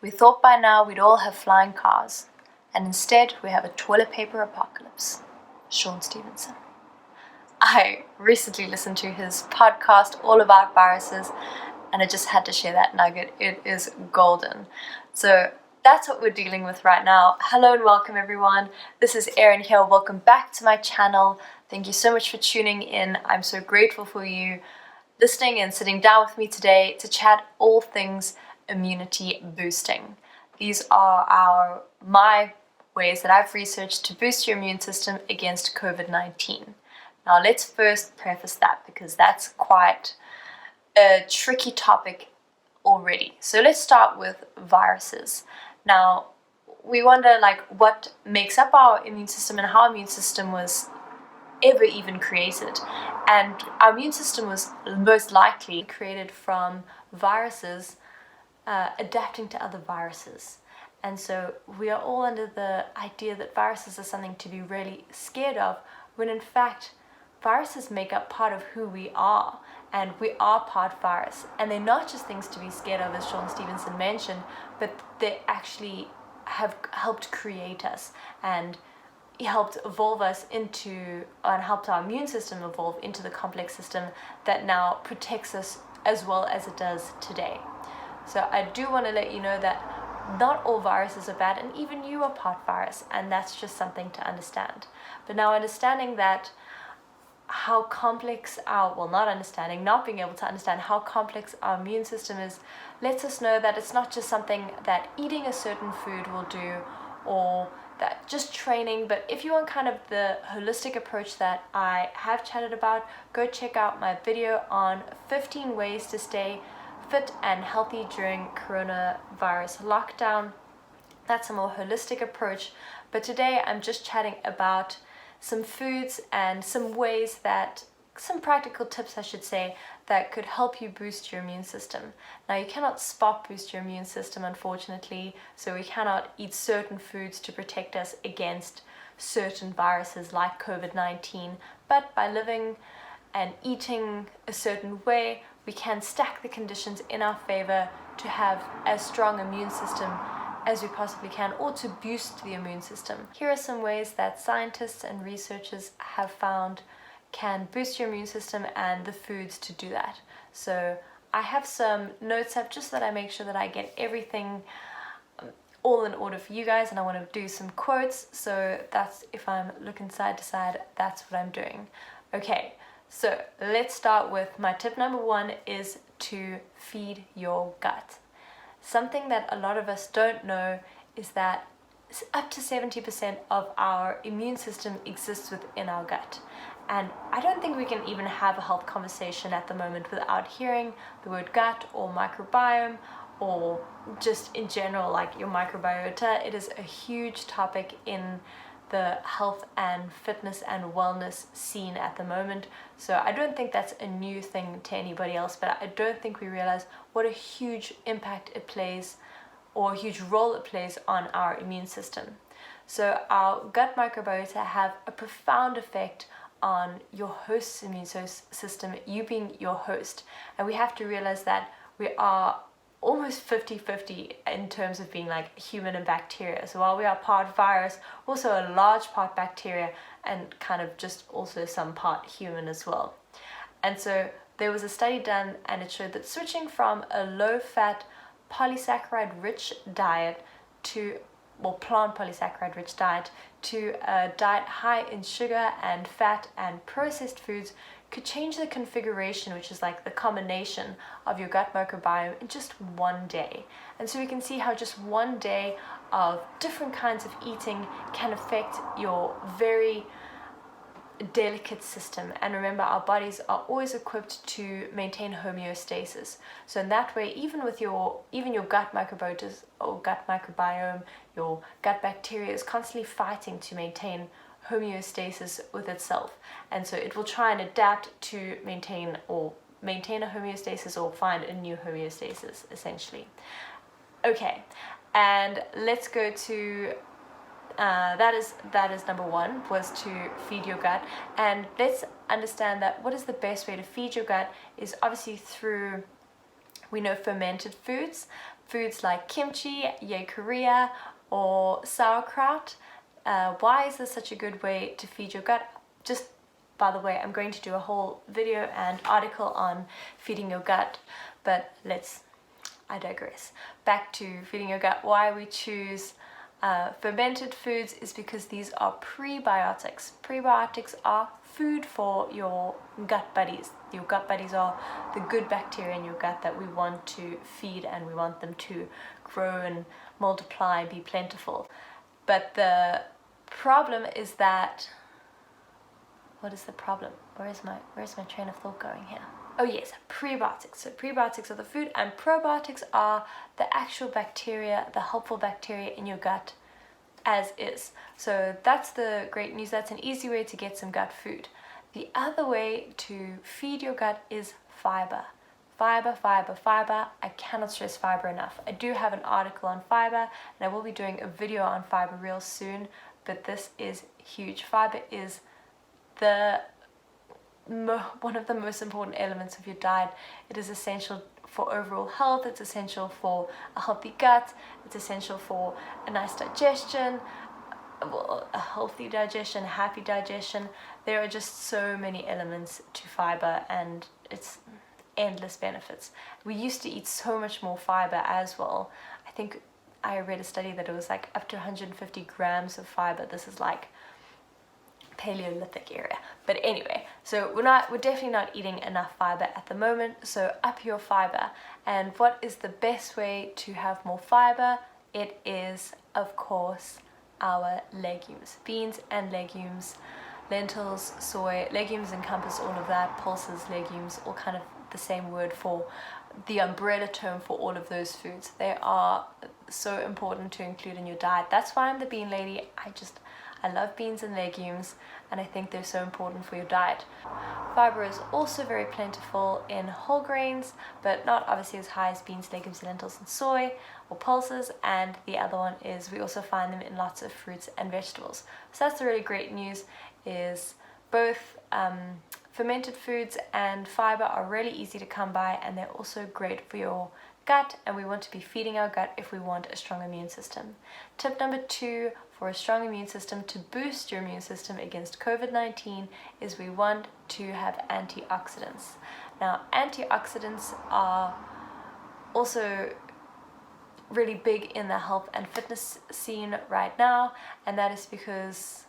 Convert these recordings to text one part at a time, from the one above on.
We thought by now we'd all have flying cars, and instead we have a toilet paper apocalypse. Sean Stevenson. I recently listened to his podcast all about viruses, and I just had to share that nugget. It is golden. So that's what we're dealing with right now. Hello and welcome everyone. This is Erin here. Welcome back to my channel. Thank you so much for tuning in. I'm so grateful for you listening and sitting down with me today to chat all things immunity boosting. These are my ways that I've researched to boost your immune system against COVID-19. Now let's first preface that because that's quite a tricky topic already. So let's start with viruses. Now we wonder what makes up our immune system and how our immune system was ever even created. And our immune system was most likely created from viruses adapting to other viruses. And so we are all under the idea that viruses are something to be really scared of, when in fact viruses make up part of who we are, and we are part virus. And they're not just things to be scared of, as Sean Stevenson mentioned, but they actually have helped create us and helped evolve us into, and helped our immune system evolve into the complex system that now protects us as well as it does today. So I do want to let you know that not all viruses are bad, and even you are part virus, and that's just something to understand. But now understanding that how complex not being able to understand how complex our immune system is, lets us know that it's not just something that eating a certain food will do, or that just training. But if you want kind of the holistic approach that I have chatted about, go check out my video on 15 ways to stay fit and healthy during coronavirus lockdown. That's a more holistic approach. But today I'm just chatting about some foods and some practical tips, I should say, that could help you boost your immune system. Now, you cannot spot boost your immune system, unfortunately, so we cannot eat certain foods to protect us against certain viruses like COVID-19, but by living and eating a certain way, we can stack the conditions in our favor to have as strong immune system as we possibly can, or to boost the immune system. Here are some ways that scientists and researchers have found can boost your immune system and the foods to do that. So I have some notes up just so that I make sure that I get everything all in order for you guys, and I want to do some quotes, so that's, if I'm looking side to side, that's what I'm doing. Okay, so let's start with my tip number one is to feed your gut. Something that a lot of us don't know is that up to 70% of our immune system exists within our gut. And I don't think we can even have a health conversation at the moment without hearing the word gut or microbiome, or just in general, like your microbiota. It is a huge topic in the health and fitness and wellness scene at the moment. So I don't think that's a new thing to anybody else, but I don't think we realize what a huge impact it plays, or a huge role it plays on our immune system. So our gut microbiota have a profound effect on your host's immune system, you being your host. And we have to realize that we are almost 50-50 in terms of being like human and bacteria. So while we are part virus, also a large part bacteria, and kind of just also some part human as well. And so there was a study done, and it showed that switching from a low-fat polysaccharide-rich diet plant polysaccharide-rich diet to a diet high in sugar and fat and processed foods could change the configuration, which is like the combination of your gut microbiome, in just one day. And so we can see how just one day of different kinds of eating can affect your very delicate system. And remember, our bodies are always equipped to maintain homeostasis. So in that way, even your gut microbiotas or gut microbiome, your gut bacteria is constantly fighting to maintain homeostasis with itself. And so it will try and adapt to maintain a homeostasis or find a new homeostasis, essentially. Okay, and let's go to that is number one, was to feed your gut. And let's understand that what is the best way to feed your gut is obviously through, we know, fermented foods. foods like kimchi, Korea, or sauerkraut. Why is this such a good way to feed your gut? Just by the way, I'm going to do a whole video and article on feeding your gut, but I digress. Back to feeding your gut. Why we choose fermented foods is because these are prebiotics. Prebiotics are food for your gut buddies. Your gut buddies are the good bacteria in your gut that we want to feed, and we want them to grow and multiply and be plentiful. But the problem is that, what is the problem? Where's my train of thought going here? Oh yes, prebiotics. So prebiotics are the food, and probiotics are the actual bacteria, the helpful bacteria in your gut as is. So that's the great news. That's an easy way to get some gut food. The other way to feed your gut is fiber. Fiber, fiber, fiber. I cannot stress fiber enough. I do have an article on fiber, and I will be doing a video on fiber real soon, but this is huge. Fiber is one of the most important elements of your diet. It is essential for overall health. It's essential for a healthy gut. It's essential for a nice digestion, a healthy digestion, a happy digestion. There are just so many elements to fiber, and it's endless benefits. We used to eat so much more fiber as well. I think I read a study that it was like up to 150 grams of fiber. This is like Paleolithic area, but anyway, so we're definitely not eating enough fiber at the moment, so up your fiber. And what is the best way to have more fiber? It is, of course, our legumes. Beans and legumes, lentils, soy. Legumes encompass all of that. Pulses, legumes, all kind of the same word for the umbrella term for all of those foods. They are so important to include in your diet. That's why I'm the bean lady. I love beans and legumes, and I think they're so important for your diet. Fiber is also very plentiful in whole grains, but not obviously as high as beans, legumes, lentils, and soy, or pulses. And the other one is we also find them in lots of fruits and vegetables. So that's the really great news, is both fermented foods and fiber are really easy to come by, and they're also great for your gut, and we want to be feeding our gut if we want a strong immune system. Tip number 2 for a strong immune system, to boost your immune system against COVID-19, is we want to have antioxidants. Now, antioxidants are also really big in the health and fitness scene right now, and that is because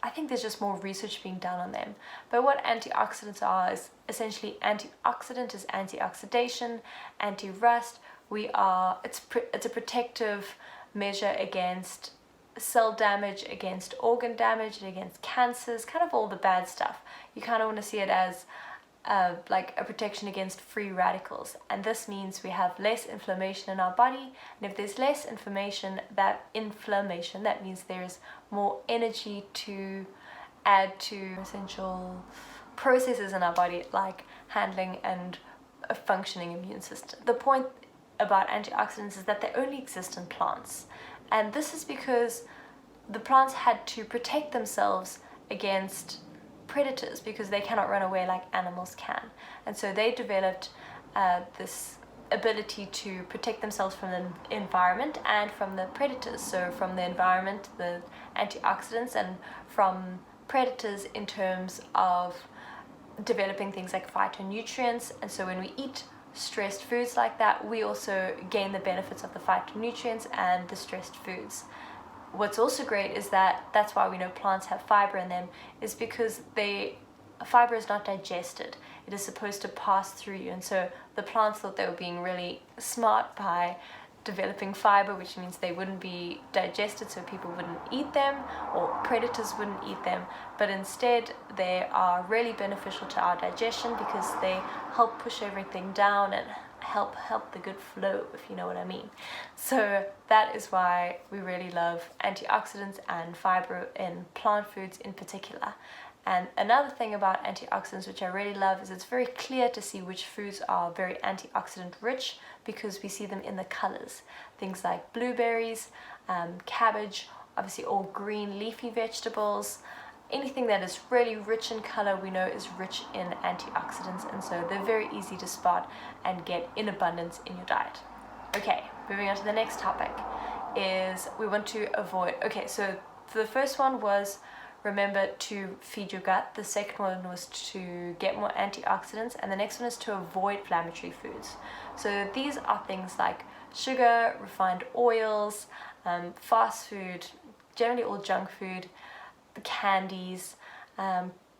I think there's just more research being done on them. But what antioxidants are is essentially, antioxidant is antioxidation, anti-rust. It's a protective measure against cell damage, against organ damage, and against cancers, kind of all the bad stuff. You kind of want to see it as like a protection against free radicals, and this means we have less inflammation in our body. And if there's less inflammation, that means there's more energy to add to essential processes in our body, like handling and a functioning immune system. The point about antioxidants is that they only exist in plants, and this is because the plants had to protect themselves against predators, because they cannot run away like animals can. And so they developed this ability to protect themselves from the environment and from the predators. So from the environment, the antioxidants, and from predators in terms of developing things like phytonutrients. And so when we eat stressed foods like that, we also gain the benefits of the phytonutrients and the stressed foods. What's also great is that's why we know plants have fiber in them, is because fiber is not digested. It is supposed to pass through you. And so the plants thought they were being really smart by developing fiber, which means they wouldn't be digested, so people wouldn't eat them, or predators wouldn't eat them. But instead, they are really beneficial to our digestion, because they help push everything down and help the good flow, if you know what I mean. So that is why we really love antioxidants and fiber in plant foods in particular. And another thing about antioxidants, which I really love, is it's very clear to see which foods are very antioxidant rich, because we see them in the colors. Things like blueberries, cabbage, obviously all green leafy vegetables. Anything that is really rich in color, we know is rich in antioxidants, and so they're very easy to spot and get in abundance in your diet. Okay, moving on to the next topic is we want to avoid, okay, so the first one was remember to feed your gut. The second one was to get more antioxidants, and the next one is to avoid inflammatory foods. So these are things like sugar, refined oils, fast food, generally all junk food, candies,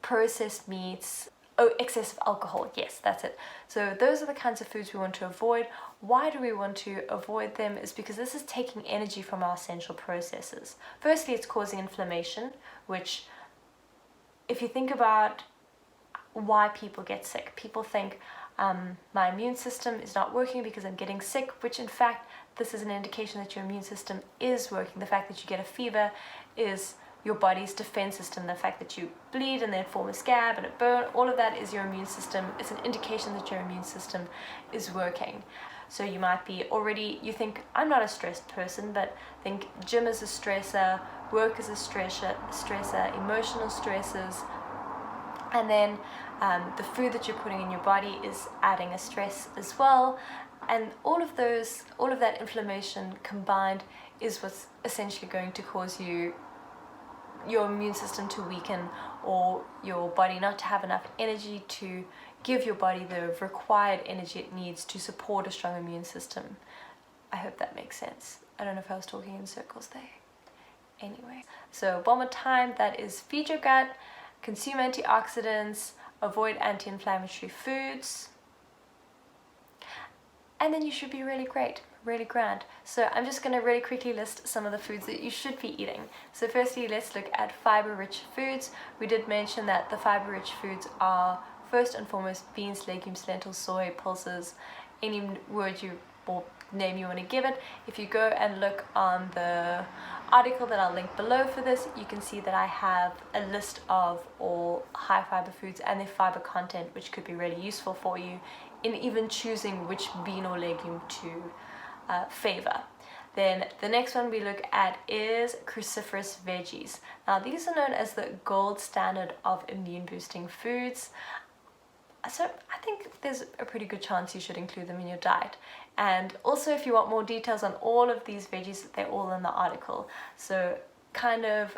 processed meats, excessive alcohol. Yes, that's it. So those are the kinds of foods we want to avoid. Why do we want to avoid them? Is because this is taking energy from our essential processes. Firstly, it's causing inflammation, which, if you think about why people get sick, people think my immune system is not working because I'm getting sick, which in fact this is an indication that your immune system is working. The fact that you get a fever is your body's defense system. The fact that you bleed and then form a scab and a burn, all of that is your immune system. It's an indication that your immune system is working. So you might be already, you think, I'm not a stressed person, but think gym is a stressor, work is a stressor, emotional stresses, and then the food that you're putting in your body is adding a stress as well. And all of that inflammation combined is what's essentially going to cause your immune system to weaken, or your body not to have enough energy to give your body the required energy it needs to support a strong immune system. I hope that makes sense. I don't know if I was talking in circles there. Anyway, so one more time, that is feed your gut, consume antioxidants, avoid anti-inflammatory foods, and then you should be really great, really grand. So I'm just going to really quickly list some of the foods that you should be eating. So firstly, let's look at fiber-rich foods. We did mention that the fiber-rich foods are first and foremost beans, legumes, lentils, soy, pulses, any word you or name you want to give it. If you go and look on the article that I'll link below for this, you can see that I have a list of all high fiber foods and their fiber content, which could be really useful for you in even choosing which bean or legume to favor. Then the next one we look at is cruciferous veggies. Now these are known as the gold standard of immune boosting foods. So I think there's a pretty good chance you should include them in your diet. And also, if you want more details on all of these veggies, they're all in the article. So kind of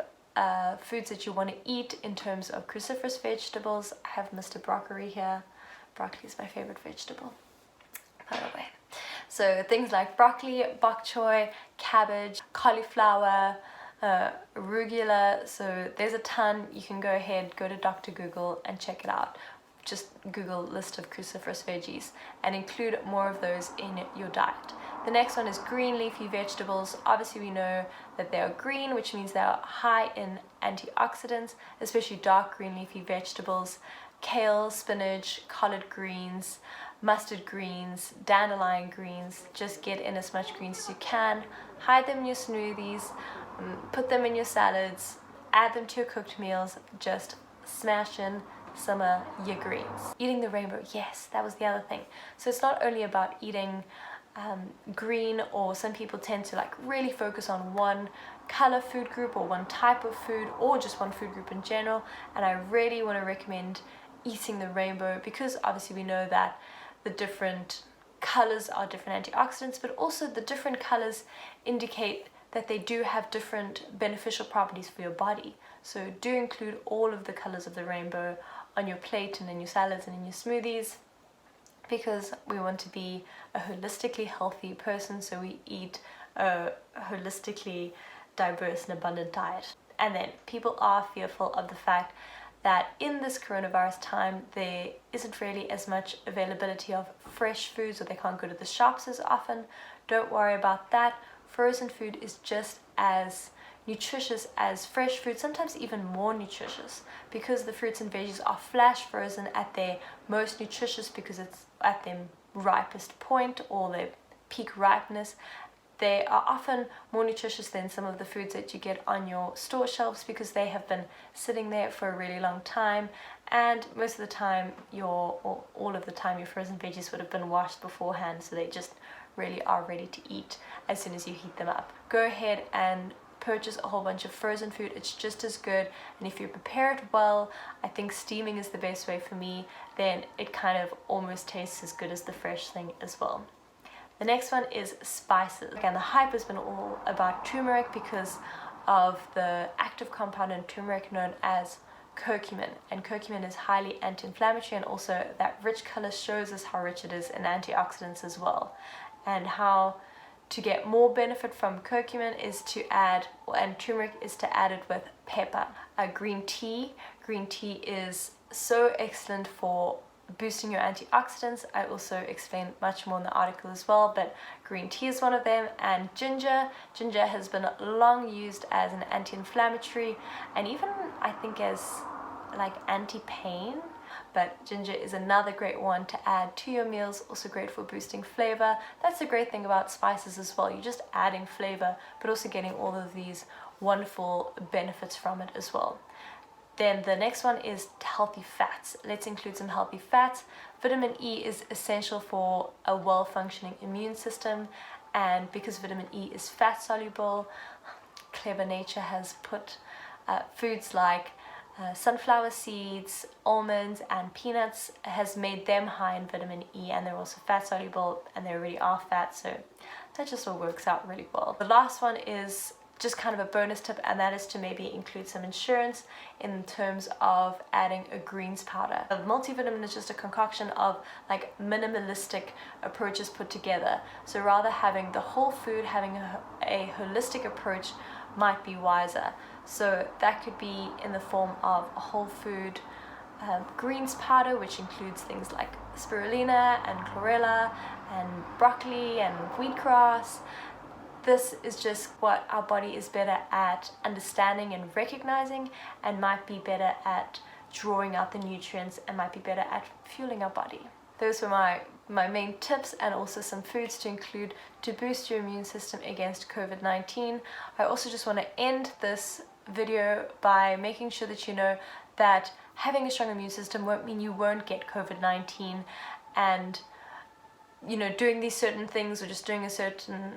foods that you want to eat in terms of cruciferous vegetables. I have Mr. Broccoli here. Broccoli is my favorite vegetable, by the way. So things like broccoli, bok choy, cabbage, cauliflower, arugula. So there's a ton. You can go ahead, go to Dr. Google and check it out. Just Google list of cruciferous veggies and include more of those in your diet. The next one is green leafy vegetables. Obviously we know that they are green, which means they are high in antioxidants, especially dark green leafy vegetables. Kale, spinach, collard greens, mustard greens, dandelion greens. Just get in as much greens as you can. Hide them in your smoothies, put them in your salads, add them to your cooked meals. Just smash in some of your greens. Eating the rainbow, yes, that was the other thing. So it's not only about eating green, or some people tend to like really focus on one color food group or one type of food or just one food group in general. And I really want to recommend eating the rainbow, because obviously we know that the different colors are different antioxidants, but also the different colors indicate that they do have different beneficial properties for your body. So do include all of the colors of the rainbow on your plate and in your salads and in your smoothies, because we want to be a holistically healthy person, so we eat a holistically diverse and abundant diet. And then people are fearful of the fact that in this coronavirus time there isn't really as much availability of fresh foods, or they can't go to the shops as often. Don't worry about that. Frozen food is just as nutritious as fresh food, sometimes even more nutritious, because the fruits and veggies are flash frozen at their most nutritious because it's at their ripest point or their peak ripeness. They are often more nutritious than some of the foods that you get on your store shelves, because they have been sitting there for a really long time, and most of the time or all of the time your frozen veggies would have been washed beforehand, so they just really are ready to eat as soon as you heat them up. Go ahead and purchase a whole bunch of frozen food. It's just as good, and if you prepare it well, I think steaming is the best way for me, then it kind of almost tastes as good as the fresh thing as well. The next one is spices. Again, the hype has been all about turmeric because of the active compound in turmeric known as curcumin, and curcumin is highly anti-inflammatory, and also that rich color shows us how rich it is in antioxidants as well. And how to get more benefit from curcumin is to add, and turmeric is to add it with pepper. Green tea is so excellent for boosting your antioxidants. I also explain much more in the article as well, but green tea is one of them. And ginger has been long used as an anti-inflammatory, and even I think as like anti-pain, but ginger is another great one to add to your meals, also great for boosting flavor. That's the great thing about spices as well, you're just adding flavor but also getting all of these wonderful benefits from it as well. Then the next one is healthy fats. Let's include some healthy fats. Vitamin E is essential for a well-functioning immune system, and because vitamin E is fat soluble, clever nature has put foods like sunflower seeds, almonds and peanuts, has made them high in vitamin E, and they're also fat soluble and they already are fat, so that just all works out really well. The last one is just kind of a bonus tip, and that is to maybe include some insurance in terms of adding a greens powder. A multivitamin is just a concoction of like minimalistic approaches put together, so rather having the whole food, having a holistic approach might be wiser. So that could be in the form of a whole food greens powder, which includes things like spirulina and chlorella and broccoli and wheatgrass. This is just what our body is better at understanding and recognizing, and might be better at drawing out the nutrients, and might be better at fueling our body. Those were my main tips, and also some foods to include to boost your immune system against COVID-19. I also just want to end this video by making sure that you know that having a strong immune system won't mean you won't get COVID-19, and doing these certain things or just doing a certain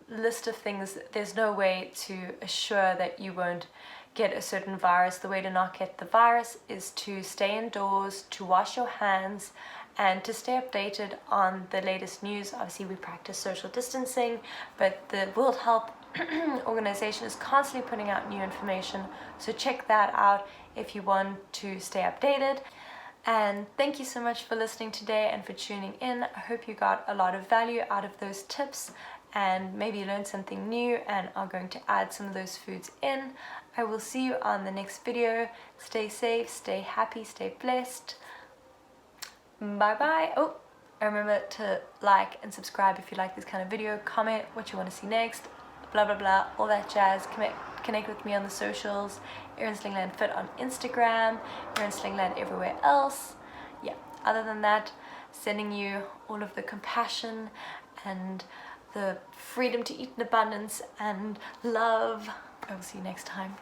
list of things, there's no way to assure that you won't get a certain virus. The way to not get the virus is to stay indoors, to wash your hands, and to stay updated on the latest news. Obviously we practice social distancing, but the World Health Organization is constantly putting out new information, so check that out if you want to stay updated. And thank you so much for listening today and for tuning in. I hope you got a lot of value out of those tips and maybe learned something new and are going to add some of those foods in. I will see you on the next video. Stay safe, stay happy, stay blessed. Bye bye. Oh, and remember to like and subscribe if you like this kind of video. Comment what you want to see next, blah blah blah, all that jazz. Connect with me on the socials. Erin Slingerland Fit on Instagram, Erin Slingerland everywhere else. Yeah, other than that, sending you all of the compassion and the freedom to eat in abundance and love. I will see you next time.